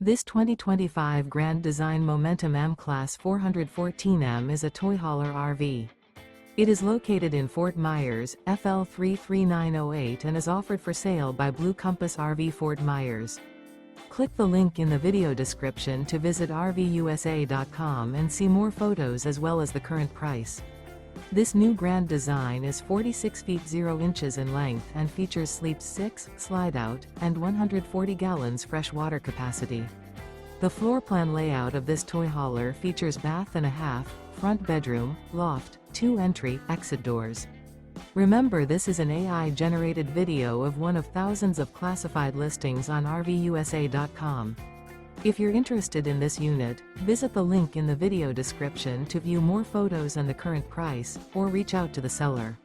This 2025 Grand Design Momentum M-Class 414M is a toy hauler RV. It is located in Fort Myers, FL 33908 and is offered for sale by Blue Compass RV Fort Myers. Click the link in the video description to visit RVUSA.com and see more photos as well as the current price. This new grand design is 46 feet 0 inches in length and features Sleep 6, Slideout, and 140 gallons fresh water capacity. The floor plan layout of this toy hauler features bath and a half, front bedroom, loft, 2 entry, exit doors. Remember, this is an AI-generated video of one of thousands of classified listings on RVUSA.com. If you're interested in this unit, visit the link in the video description to view more photos and the current price, or reach out to the seller.